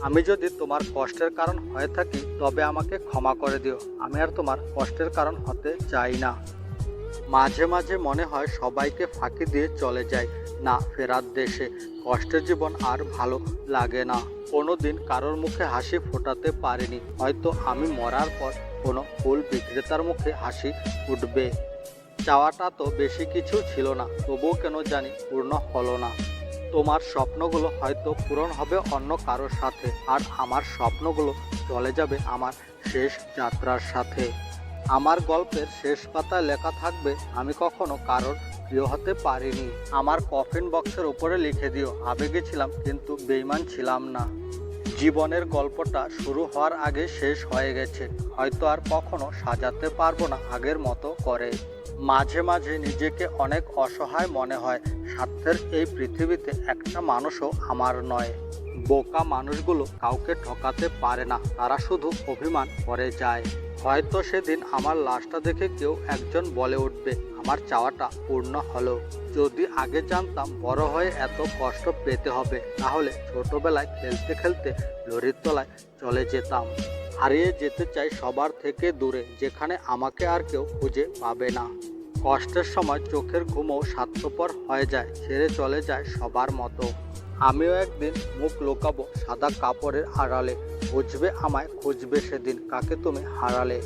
আমি যদি তোমার কষ্টের কারণ হয়ে থাকি তবে আমাকে ক্ষমা করে দিও। আমি আর তোমার কষ্টের কারণ হতে চাই না। মাঝে মাঝে মনে হয় সবাইকে ফাঁকি দিয়ে চলে যাই, না ফেরার দেশে। কষ্টের জীবন আর ভালো লাগে না। কোনোদিন কারোর মুখে হাসি ফোটাতে পারিনি, হয়তো আমি মরার পর কোনো ফুল বিক্রেতার মুখে হাসি উঠবে। চাওয়াটা তো বেশি কিছু ছিল না, তবুও কেন জানি পূর্ণ হলো না। তোমার স্বপ্নগুলো হয়তো পূরণ হবে অন্য কারোর সাথে, আর আমার স্বপ্নগুলো চলে যাবে আমার শেষ যাত্রার সাথে। আমার গল্পের শেষ পাতায় লেখা থাকবে, আমি কখনো কারোর প্রিয় হতে পারিনি। আমার কফিন বক্সের উপরে লিখে দিও, আবেগে ছিলাম কিন্তু বেইমান ছিলাম না। জীবনের গল্পটা শুরু হওয়ার আগে শেষ হয়ে গেছে, হয়তো আর কখনো সাজাতে পারবো না আগের মতো করে। মাঝে মাঝে নিজেকে অনেক অসহায় মনে হয়। স্বার্থের এই পৃথিবীতে একটা মানুষও আমার নয়। বোকা মানুষগুলো কাউকে ঠকাতে পারে না, তারা শুধু অভিমান করে যায়। হয়তো সেদিন আমার লাশটা দেখে কেউ একজন বলে উঠবে, আমার চাওয়াটা পূর্ণ হলো। যদি আগে জানতাম বড় হয়ে এত কষ্ট পেতে হবে, তাহলে ছোটবেলায় খেলতে খেলতে লরির তলায় চলে যেতাম। হারিয়ে যেতে চাই সবার থেকে দূরে, যেখানে আমাকে আর কেউ খুঁজে পাবে না। কষ্টের সময় চোখের ঘুমও স্বার্থপর হয়ে যায়, ছেড়ে চলে যায় সবার মতো। আমিও একদিন মুখ লুকাবো সাদা কাপড়ের আড়ালে, বুঝবে আমায় খুঁজবে সেদিন কাকে তুমি হারালে।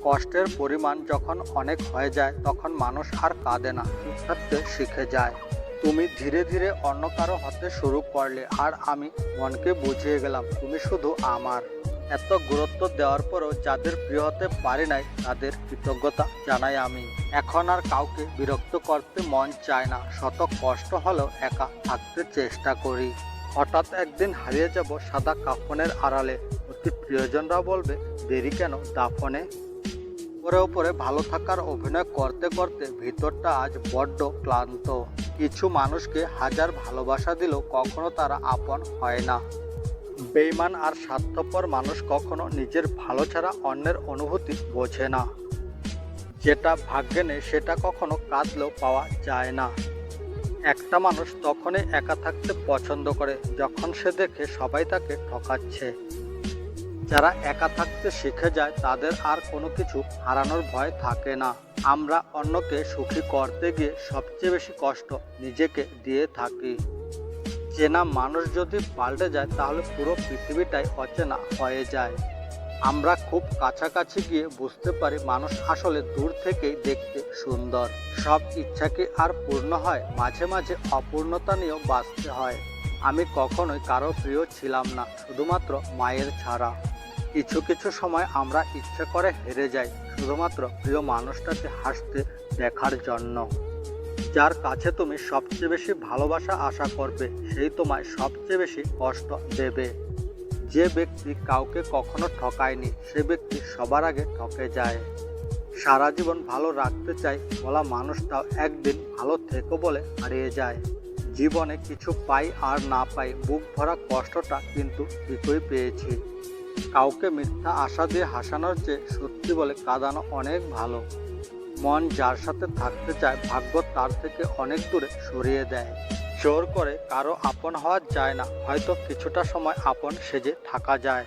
কষ্টের পরিমাণ যখন অনেক হয়ে যায়, তখন মানুষ আর কাঁদে না, চুপ থাকতে শিখে যায়। তুমি ধীরে ধীরে অন্য কারো হতে শুরু করলে, আর আমি মনকে বুঝিয়ে গেলাম তুমি শুধু আমার। এত গুরুত্ব দেওয়ার পরও যাদের প্রিয় হতে পারি নাই, তাদের কৃতজ্ঞতা জানাই আমি। এখন আর কাউকে বিরক্ত করতে মন চায় না, শত কষ্ট হলেও একা থাকতে চেষ্টা করি। হঠাৎ একদিন হারিয়ে যাব সাদা কাফনের আড়ালে, অতি প্রিয়জনরা বলবে দেরি কেন দাফনে। উপরে উপরে ভালো থাকার অভিনয় করতে করতে ভিতরটা আজ বড্ড ক্লান্ত। কিছু মানুষকে হাজার ভালোবাসা দিলেও কখনো তারা আপন হয় না। বেইমান আর স্বার্থপর মানুষ কখনো নিজের ভালো ছাড়া অন্যের অনুভূতি বোঝে না। যেটা ভাগ্যে নেই সেটা কখনো কাঁদলেও পাওয়া যায় না। একটা মানুষ তখনই একা থাকতে পছন্দ করে যখন সে দেখে সবাই তাকে ঠকাচ্ছে। যারা একা থাকতে শিখে যায় তাদের আর কোনো কিছু হারানোর ভয় থাকে না। আমরা অন্যকে সুখী করতে গিয়ে সবচেয়ে বেশি কষ্ট নিজেকে দিয়ে থাকি। চেনা মানুষ যদি পাল্টে যায় তাহলে পুরো পৃথিবীটাই অচেনা হয়ে যায়। আমরা খুব কাছাকাছি গিয়ে বুঝতে পারি মানুষ আসলে দূর থেকেই দেখতে সুন্দর। সব ইচ্ছা কি আর পূর্ণ হয়? মাঝে মাঝে অপূর্ণতা নিয়েও বাঁচতে হয়। আমি কখনোই কারো প্রিয় ছিলাম না, শুধুমাত্র মায়ের ছাড়া। কিছু কিছু সময় আমরা ইচ্ছে করে হেরে যাই, শুধুমাত্র প্রিয় মানুষটাকে হাসতে দেখার জন্য। যার কাছে তুমি সবচেয়ে বেশি ভালোবাসা আশা করবে, সেই তোমায় সবচেয়ে বেশি কষ্ট দেবে। যে ব্যক্তি কাউকে কখনো ঠকায়নি, সে ব্যক্তি সবার আগে ঠকে যায়। সারা জীবন ভালো রাখতে চাই বলা মানুষটাও একদিন ভালো থেকো বলে হারিয়ে যায়। জীবনে কিছু পাই আর না পাই, বুক ভরা কষ্টটা কিন্তু ঠিকই পেয়েছি। কাউকে মিথ্যা আশা দিয়ে হাসানোর চেয়ে সত্যি বলে কাঁদানো অনেক ভালো। মন যার সাথে থাকতে চায়, ভাগ্য তার থেকে অনেক দূরে সরিয়ে দেয়। জোর করে কারো আপন হওয়া যায় না, হয়তো কিছুটা সময় আপন সেজে থাকা যায়।